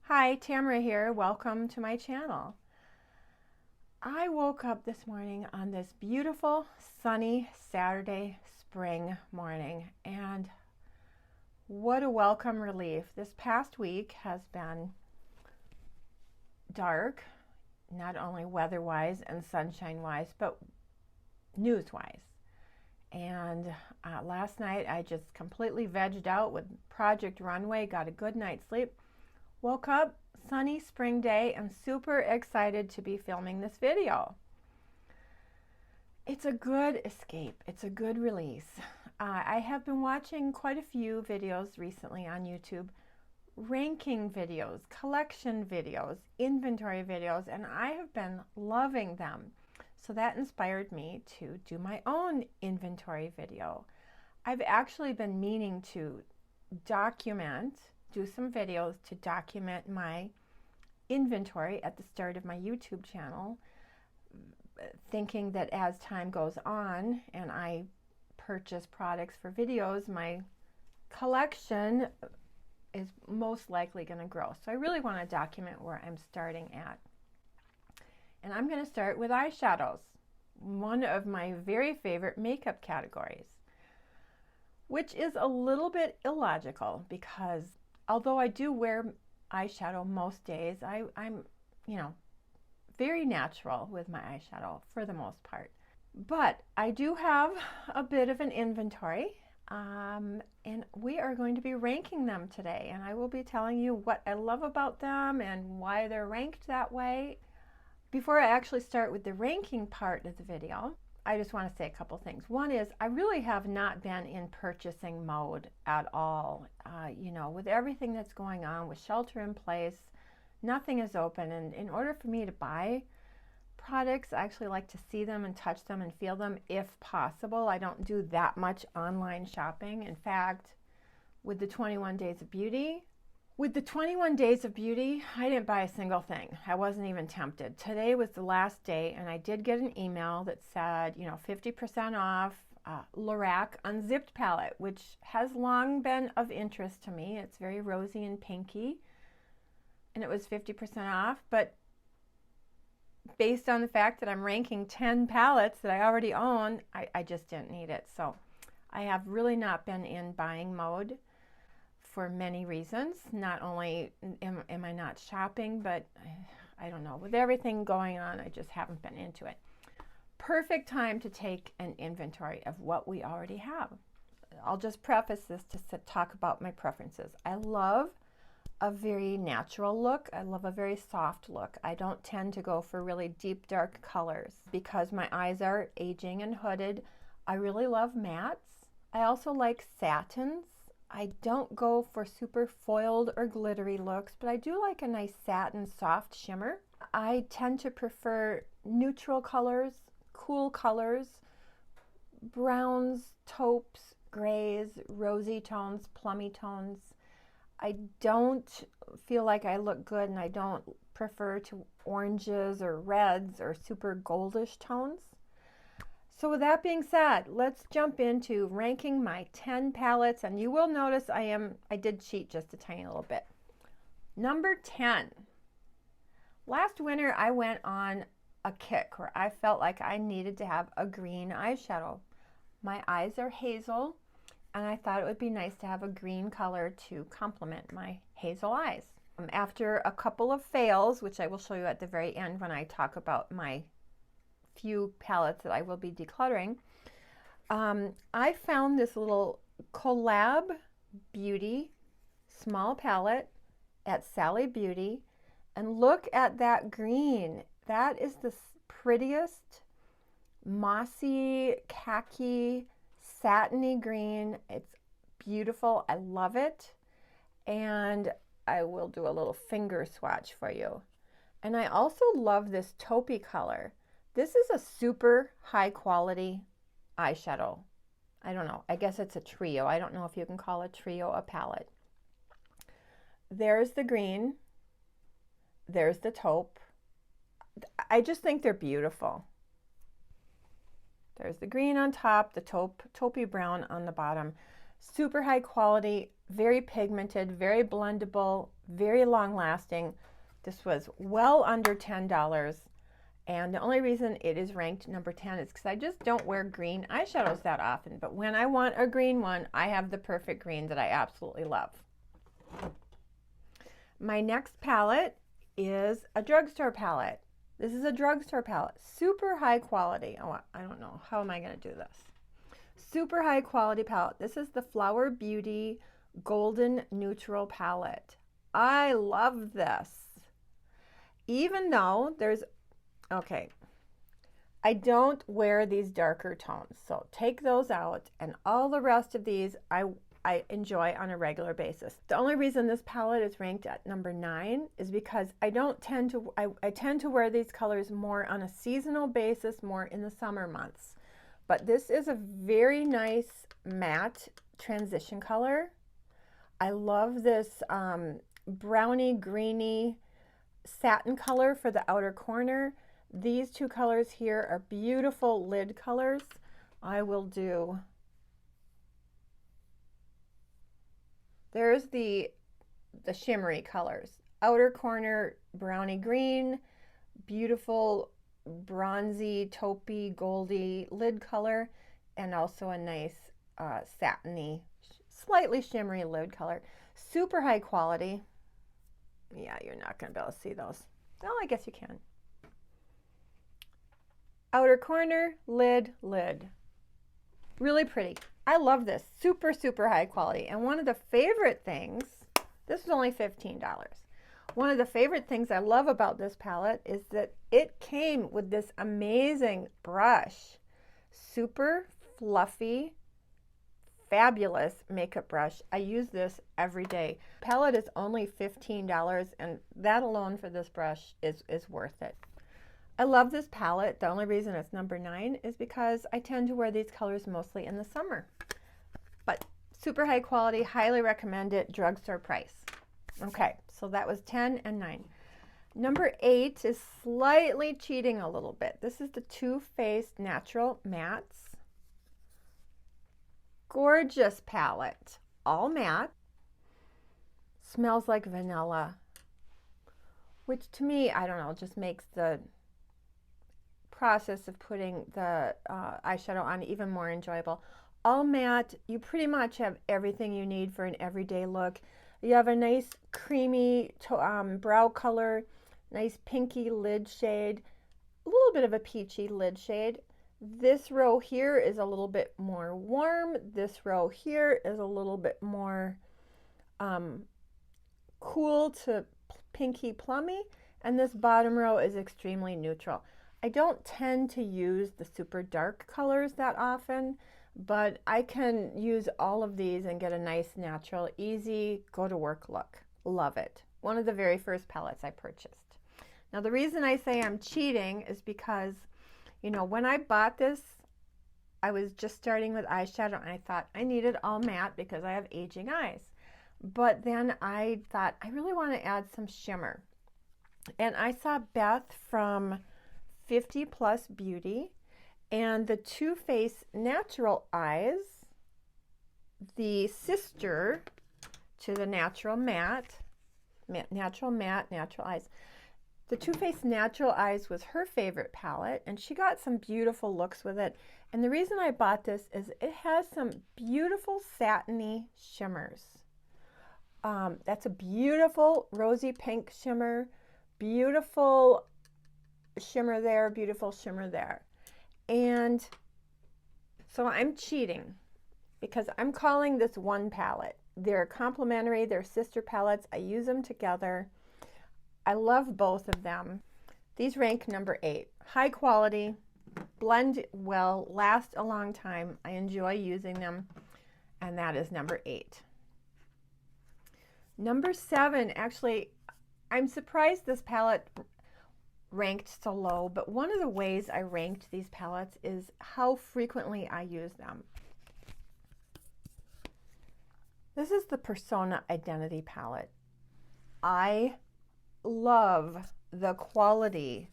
Hi, Tamara here. Welcome to my channel. I woke up this morning on this beautiful sunny Saturday spring morning, and what a welcome relief. This past week has been dark, not only weather-wise and sunshine-wise, but news-wise. And last night I just completely vegged out with Project Runway, got a good night's sleep. Woke up, sunny spring day, and super excited to be filming this video. It's a good escape. It's a good release. I have been watching quite a few videos recently on YouTube, ranking videos, collection videos, inventory videos, and I have been loving them. So that inspired me to do my own inventory video. I've actually been meaning to do some videos to document my inventory at the start of my YouTube channel, thinking that as time goes on and I purchase products for videos, my collection is most likely going to grow. So I really want to document where I'm starting at. And I'm going to start with eyeshadows, one of my very favorite makeup categories, which is a little bit illogical because although I do wear eyeshadow most days, I'm very natural with my eyeshadow for the most part. But I do have a bit of an inventory, and we are going to be ranking them today. And I will be telling you what I love about them and why they're ranked that way. Before I actually start with the ranking part of the video, I just want to say a couple things. One is I really have not been in purchasing mode at all. With everything that's going on with shelter in place, nothing is open. And in order for me to buy products, I actually like to see them and touch them and feel them if possible. I don't do that much online shopping. In fact, with the 21 Days of Beauty, I didn't buy a single thing. I wasn't even tempted. Today was the last day, and I did get an email that said, 50% off Lorac Unzipped palette, which has long been of interest to me. It's very rosy and pinky, and it was 50% off. But based on the fact that I'm ranking 10 palettes that I already own, I just didn't need it. So I have really not been in buying mode for many reasons. Not only am I not shopping, but I don't know, with everything going on, I just haven't been into it. Perfect time to take an inventory of what we already have. I'll just preface this to talk about my preferences. I love a very natural look. I love a very soft look. I don't tend to go for really deep dark colors because my eyes are aging and hooded. I really love mattes. I also like satins. I don't go for super foiled or glittery looks, but I do like a nice satin soft shimmer. I tend to prefer neutral colors, cool colors, browns, taupes, grays, rosy tones, plummy tones. I don't feel like I look good, and I don't prefer to oranges or reds or super goldish tones. So with that being said, let's jump into ranking my 10 palettes, and you will notice I did cheat just a tiny little bit. Number 10. Last winter I went on a kick where I felt like I needed to have a green eyeshadow. My eyes are hazel, and I thought it would be nice to have a green color to complement my hazel eyes. After a couple of fails, which I will show you at the very end when I talk about my few palettes that I will be decluttering, I found this little Collab Beauty small palette at Sally Beauty, and look at that green. That is the prettiest mossy, khaki, satiny green. It's beautiful. I love it, and I will do a little finger swatch for you. And I also love this taupey color. This is a super high quality eyeshadow. I don't know, I guess it's a trio. I don't know if you can call a trio a palette. There's the green, there's the taupe. I just think they're beautiful. There's the green on top, the taupey brown on the bottom. Super high quality. very pigmented, very blendable, very long lasting. This was well under $10. And the only reason it is ranked number 10 is because I just don't wear green eyeshadows that often. But when I want a green one, I have the perfect green that I absolutely love. My next palette is a drugstore palette. This is a drugstore palette. Super high quality. Oh, I don't know. How am I going to do this? Super high quality palette. This is the Flower Beauty Golden Neutral Palette. I love this. Even though there's, okay, I don't wear these darker tones, so take those out, and all the rest of these I enjoy on a regular basis. The only reason this palette is ranked at number 9 is because I tend to wear these colors more on a seasonal basis, more in the summer months. But this is a very nice matte transition color. I love this brownie greeny satin color for the outer corner. These two colors here are beautiful lid colors. I will do, there's the shimmery colors. Outer corner brownie green, beautiful bronzy, taupey, goldy lid color, and also a nice satiny, slightly shimmery lid color. Super high quality. Yeah, you're not going to be able to see those. Oh, I guess you can. Outer corner, lid, lid. Really pretty. I love this. Super, super high quality. And one of the favorite things, this is only $15. One of the favorite things I love about this palette is that it came with this amazing brush. Super fluffy, fabulous makeup brush. I use this every day. Palette is only $15, and that alone for this brush is worth it. I love this palette. The only reason it's number 9 is because I tend to wear these colors mostly in the summer. But super high quality, highly recommend it, drugstore price. Okay, so that was 10 and 9. Number 8 is slightly cheating a little bit. This is the Too Faced Natural Mattes. Gorgeous palette, all matte. Smells like vanilla, which to me, I don't know, just makes the process of putting the eyeshadow on even more enjoyable. All matte, you pretty much have everything you need for an everyday look. You have a nice creamy brow color, nice pinky lid shade, a little bit of a peachy lid shade. This row here is a little bit more warm. This row here is a little bit more cool to pinky plummy. And this bottom row is extremely neutral. I don't tend to use the super dark colors that often, but I can use all of these and get a nice, natural, easy, go-to-work look. Love it. One of the very first palettes I purchased. Now, the reason I say I'm cheating is because, you know, when I bought this, I was just starting with eyeshadow, and I thought I needed all matte because I have aging eyes. But then I thought, I really want to add some shimmer. And I saw Beth from FiftyPlusBeauty and the Too Faced Natural Eyes, the sister to the Natural Matte, Natural Eyes. The Too Faced Natural Eyes was her favorite palette, and she got some beautiful looks with it. And the reason I bought this is it has some beautiful satiny shimmers. That's a beautiful rosy pink shimmer, beautiful shimmer there, beautiful shimmer there. And so I'm cheating because I'm calling this one palette. They're complementary, they're sister palettes. I use them together. I love both of them. These rank number 8. High quality, blend well, last a long time. I enjoy using them, and that is number 8. Number 7, actually, I'm surprised this palette ranked so low, but one of the ways I ranked these palettes is how frequently I use them. This is the Persona Identity palette. I love the quality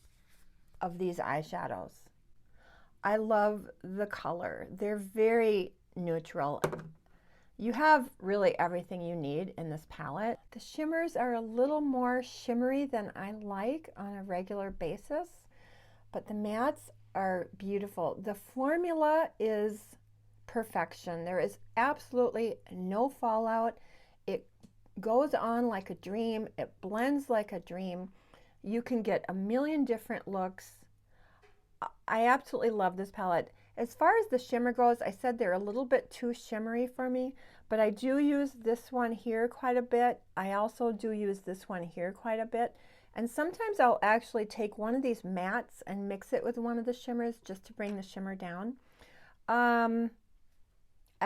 of these eyeshadows. I love the color. They're very neutral. You have really everything you need in this palette. The shimmers are a little more shimmery than I like on a regular basis, but the mattes are beautiful. The formula is perfection. There is absolutely no fallout. It goes on like a dream. It blends like a dream. You can get a million different looks. I absolutely love this palette. As far as the shimmer goes, I said they're a little bit too shimmery for me, but I do use this one here quite a bit. I also do use this one here quite a bit. And sometimes I'll actually take one of these mattes and mix it with one of the shimmers just to bring the shimmer down. I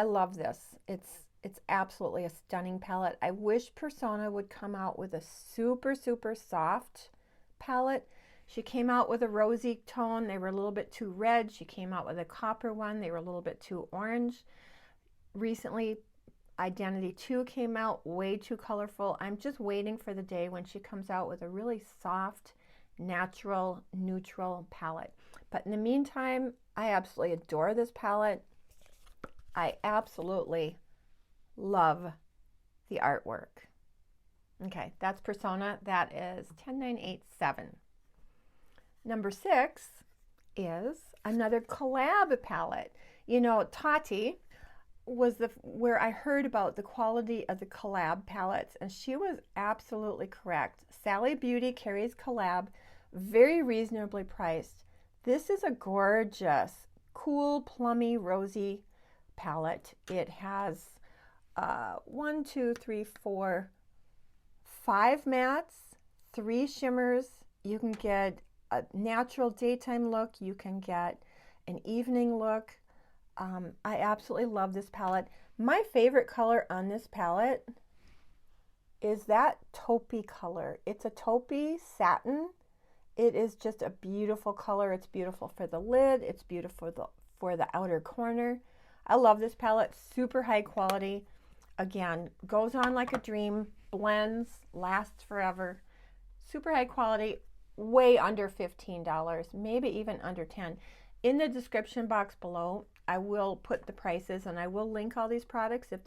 love this. It's absolutely a stunning palette. I wish Persona would come out with a super, super soft palette. She came out with a rosy tone. They were a little bit too red. She came out with a copper one. They were a little bit too orange. Recently, Identy 2 came out, way too colorful. I'm just waiting for the day when she comes out with a really soft, natural, neutral palette. But in the meantime, I absolutely adore this palette. I absolutely love the artwork. Okay, that's Persona. That is 10987. Number 6 is another Collab palette. You know, Tati was where I heard about the quality of the Collab palettes, and she was absolutely correct. Sally Beauty carries Collab, very reasonably priced. This is a gorgeous, cool, plummy, rosy palette. It has 1, 2, 3, 4, 5 mattes, 3 shimmers. You can get a natural daytime look. You can get an evening look. I absolutely love this palette. My favorite color on this palette is that taupey color. It's a taupey satin. It is just a beautiful color. It's beautiful for the lid. It's beautiful for the outer corner. I love this palette. Super high quality. Again, goes on like a dream. Blends, lasts forever. Super high quality. Way under $15, maybe even under $10. In the description box below, I will put the prices and I will link all these products if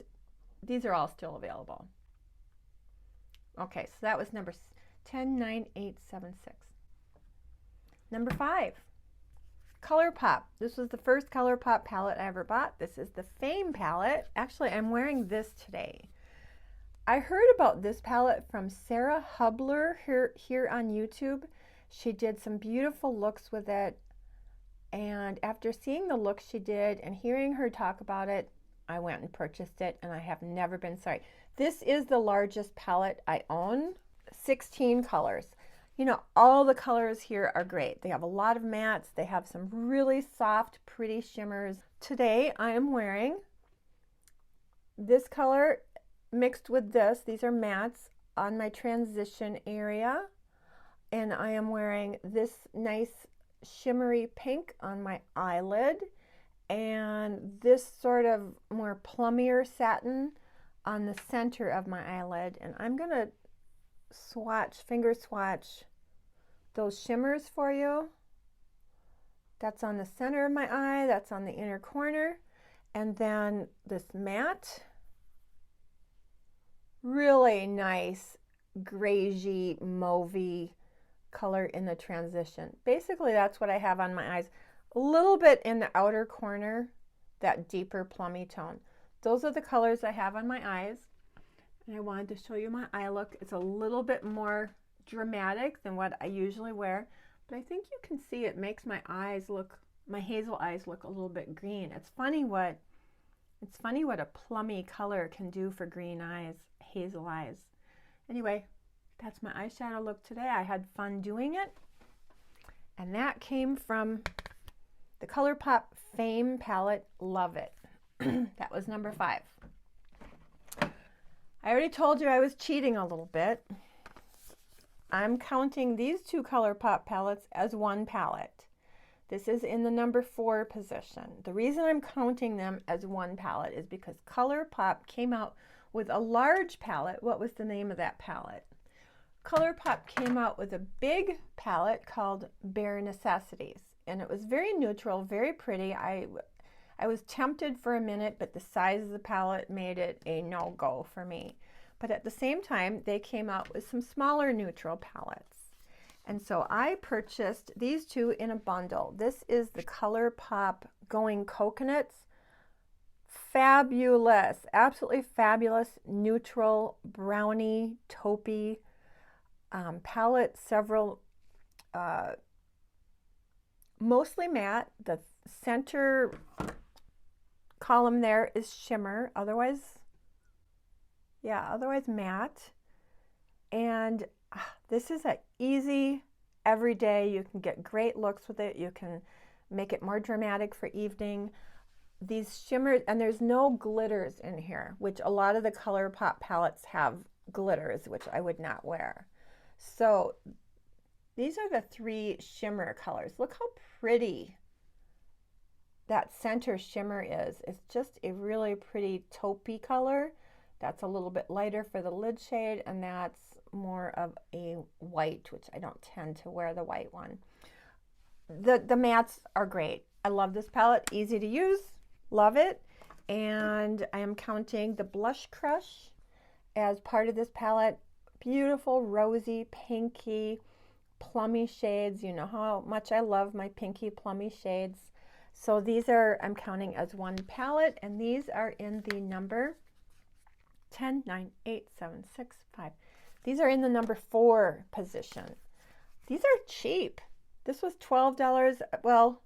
these are all still available. Okay, so that was number 109,876. Number 5, Colorpop. This was the first Colorpop palette I ever bought. This is the Fame palette. Actually, I'm wearing this today. I heard about this palette from Sara Hubler here on YouTube. She did some beautiful looks with it, and after seeing the looks she did and hearing her talk about it, I went and purchased it, and I have never been sorry. This is the largest palette I own, 16 colors. You know, all the colors here are great. They have a lot of mattes. They have some really soft, pretty shimmers. Today I am wearing this color mixed with this. These are mattes on my transition area. And I am wearing this nice shimmery pink on my eyelid and this sort of more plummier satin on the center of my eyelid. And I'm going to finger swatch those shimmers for you. That's on the center of my eye. That's on the inner corner. And then this matte, really nice grayish mauvey color in the transition. Basically, that's what I have on my eyes. A little bit in the outer corner, that deeper plummy tone. Those are the colors I have on my eyes. And I wanted to show you my eye look. It's a little bit more dramatic than what I usually wear, but I think you can see it makes my eyes look, my hazel eyes look a little bit green. It's funny what a plummy color can do for green eyes, hazel eyes. Anyway, that's my eyeshadow look today. I had fun doing it. And that came from the Colorpop Fame palette. Love it. That was number 5. I already told you I was cheating a little bit. I'm counting these 2 Colorpop palettes as one palette. This is in the number 4 position. The reason I'm counting them as one palette is because Colorpop came out with a large palette. What was the name of that palette? Colorpop came out with a big palette called Bare Necessities, and it was very neutral, very pretty. I I was tempted for a minute, but the size of the palette made it a no-go for me. But at the same time, they came out with some smaller neutral palettes. And so I purchased these two in a bundle. This is the Colorpop Going Coconuts. Fabulous, absolutely fabulous neutral brownie taupey palette. Several, mostly matte. The center column there is shimmer, otherwise matte. And this is an easy, everyday, you can get great looks with it. You can make it more dramatic for evening. These shimmers, and there's no glitters in here, which a lot of the Colorpop palettes have glitters, which I would not wear. So these are the three shimmer colors. Look how pretty that center shimmer is. It's just a really pretty taupey color. That's a little bit lighter for the lid shade, and that's more of a white, which I don't tend to wear the white one. The mattes are great. I love this palette, easy to use, love it. And I am counting the Blush Crush as part of this palette. Beautiful rosy, pinky, plummy shades. You know how much I love my pinky plummy shades. So these are, I'm counting as one palette, and these are in the number 10, 9, 8, 7, 6, 5. These are in the number 4 position. These are cheap. This was $12. Well,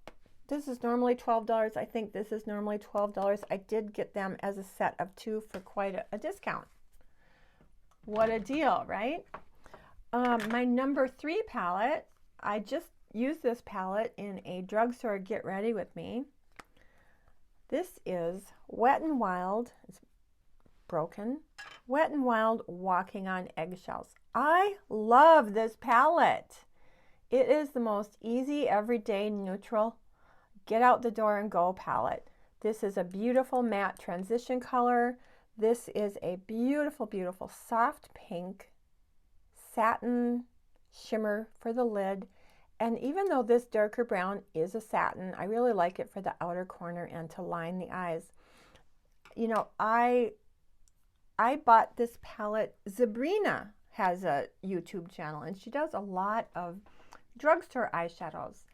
this is normally $12. I think this is normally $12. I did get them as a set of 2 for quite a discount. What a deal, right? My number 3 palette, I just used this palette in a drugstore Get Ready With Me. This is Wet n Wild. It's broken. Wet n Wild Walking on Eggshells. I love this palette. It is the most easy, everyday, neutral, get out the door and go palette. This is a beautiful matte transition color. This is a beautiful, beautiful soft pink satin shimmer for the lid. And even though this darker brown is a satin, I really like it for the outer corner and to line the eyes. You know, I bought this palette. Zabrena has a YouTube channel, and she does a lot of drugstore eyeshadows.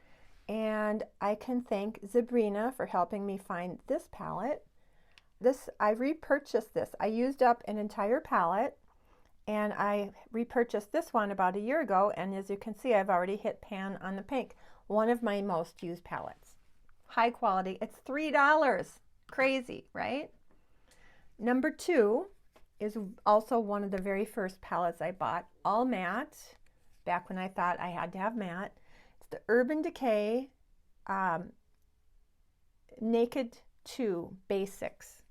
And I can thank Zabrena for helping me find this palette. I repurchased this. I used up an entire palette, and I repurchased this one about a year ago, and as you can see, I've already hit pan on the pink. One of my most used palettes. High quality. It's $3. Crazy, right? Number 2 is also one of the very first palettes I bought, all matte, back when I thought I had to have matte. It's the Urban Decay Naked 2 Basics.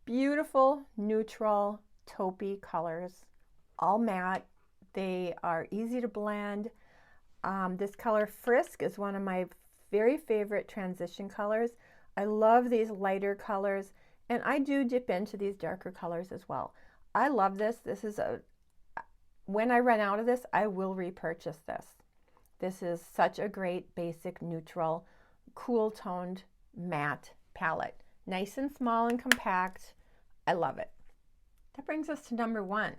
Beautiful, neutral, taupey colors, all matte. They are easy to blend. This color Frisk is one of my very favorite transition colors. I love these lighter colors, and I do dip into these darker colors as well. I love this. This is when I run out of this, I will repurchase this. This is such a great basic, neutral, cool toned matte palette. Nice and small and compact. I love it. That brings us to number 1.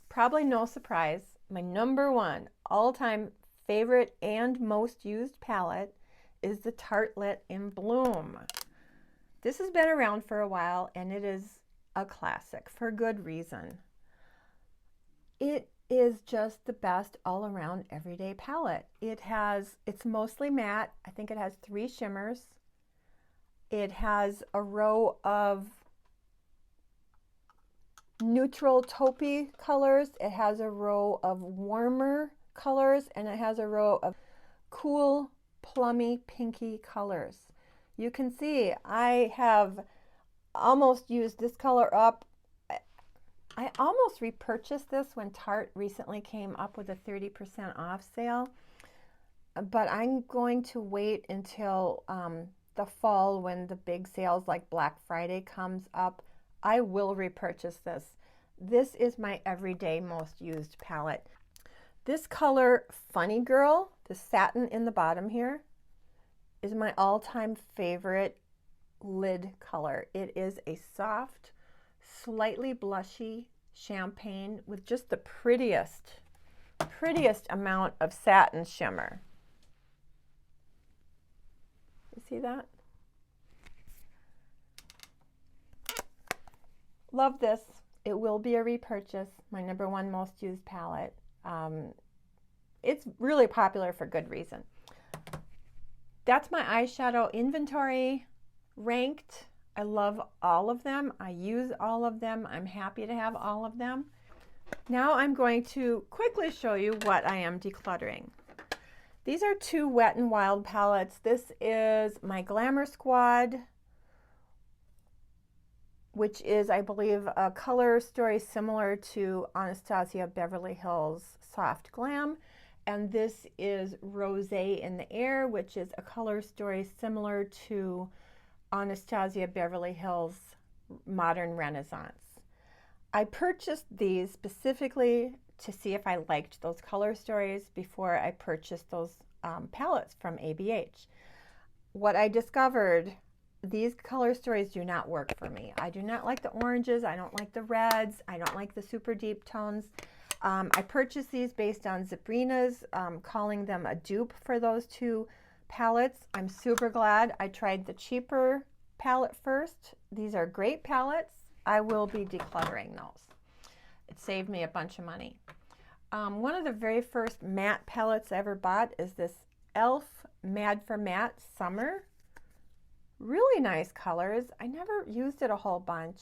Probably no surprise, my number 1 all-time favorite and most used palette is the Tartlette in Bloom. This has been around for a while, and it is a classic for good reason. It is just the best all-around everyday palette. It's mostly matte. I think it has 3 shimmers. It has a row of neutral taupey colors. It has a row of warmer colors, and it has a row of cool, plummy, pinky colors. You can see I have almost used this color up. I almost repurchased this when Tarte recently came up with a 30% off sale, but I'm going to wait until the fall when the big sales like Black Friday comes up. I will repurchase this. This is my everyday most used palette. This color Funny Girl, the satin in the bottom here, is my all-time favorite lid color. It is a soft, slightly blushy champagne with just the prettiest amount of satin shimmer. You see that? Love this. It will be a repurchase. My #1 most used palette. It's really popular for good reason. That's my eyeshadow inventory ranked. I love all of them. I use all of them. I'm happy to have all of them. Now I'm going to quickly show you what I am decluttering. These are 2 Wet n Wild palettes. This is my Glamour Squad, which is, I believe, a color story similar to Anastasia Beverly Hills Soft Glam. And this is Rosé in the Air, which is a color story similar to Anastasia Beverly Hills Modern Renaissance. I purchased these specifically to see if I liked those color stories before I purchased those palettes from ABH. What I discovered, these color stories do not work for me. I do not like the oranges, I don't like the reds, I don't like the super deep tones. I purchased these based on Zabrena's, calling them a dupe for those 2 palettes. I'm super glad I tried the cheaper palette first. These are great palettes. I will be decluttering those. It saved me a bunch of money. One of the very first matte palettes I ever bought is this e.l.f. Mad for Matte Summer. Really nice colors. I never used it a whole bunch.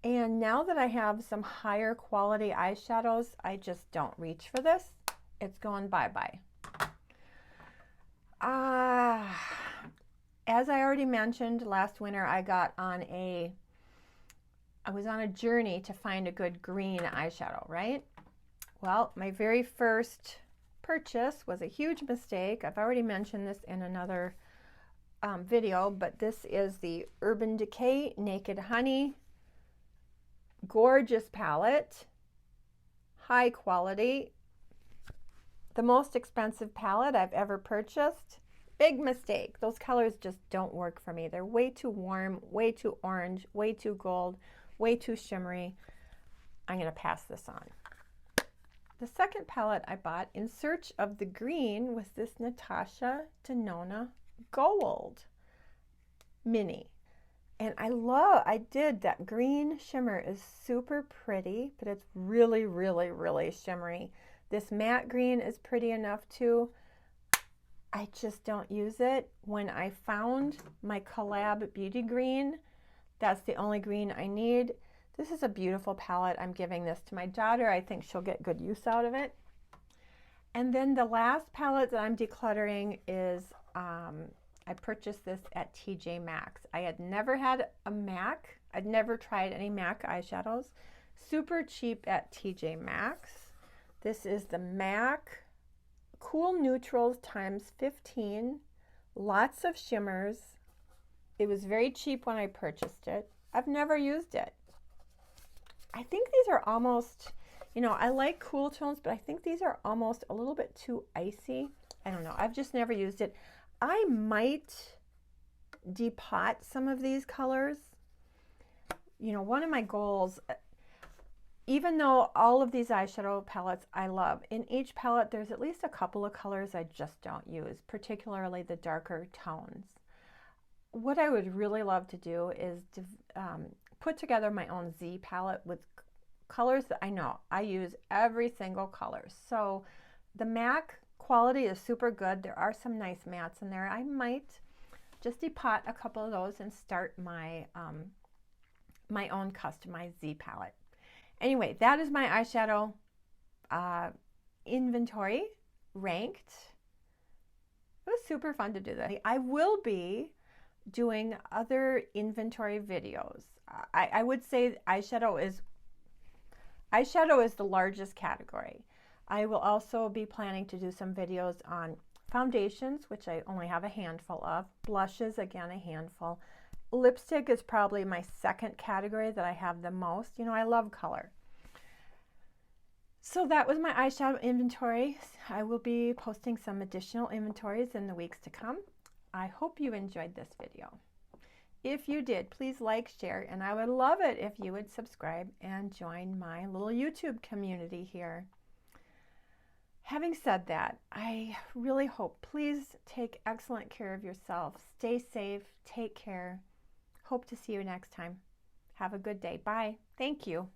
And now that I have some higher quality eyeshadows, I just don't reach for this. It's going bye-bye. As I already mentioned, last winter I was on a journey to find a good green eyeshadow, right? Well, my very first purchase was a huge mistake. I've already mentioned this in another video, but this is the Urban Decay Naked Honey. Gorgeous palette, high quality, the most expensive palette I've ever purchased. Big mistake. Those colors just don't work for me. They're way too warm, way too orange, way too gold, way too shimmery. I'm going to pass this on. The second palette I bought in search of the green was this Natasha Denono Gold Mini. And I did that green shimmer is super pretty, but it's really, really, really shimmery. This matte green is pretty enough too. I just don't use it. When I found my Collab Beauty green, that's the only green I need. This is a beautiful palette. I'm giving this to my daughter. I think she'll get good use out of it. And then the last palette that I'm decluttering is I purchased this at TJ Maxx. I had never had a MAC. I'd never tried any MAC eyeshadows. Super cheap at TJ Maxx. This is the MAC Cool Neutrals times 15. Lots of shimmers. It was very cheap when I purchased it. I've never used it. I think these are almost, I like cool tones, but I think these are almost a little bit too icy. I don't know. I've just never used it. I might depot some of these colors. One of my goals, even though all of these eyeshadow palettes I love, in each palette there's at least a couple of colors I just don't use, particularly the darker tones. What I would really love to do is put together my own Z palette with colors that I know I use every single color. So the MAC quality is super good. There are some nice mattes in there. I might just depot a couple of those and start my my own customized Z palette. Anyway, that is my eyeshadow inventory ranked. It was super fun to do that. I will be doing other inventory videos. I would say eyeshadow is the largest category. I will also be planning to do some videos on foundations, which I only have a handful of. Blushes, again, a handful. Lipstick is probably my second category that I have the most. I love color. So that was my eyeshadow inventory. I will be posting some additional inventories in the weeks to come. I hope you enjoyed this video. If you did, please like, share, and I would love it if you would subscribe and join my little YouTube community here. Having said that, I really hope, please take excellent care of yourself. Stay safe, take care. Hope to see you next time. Have a good day. Bye. Thank you.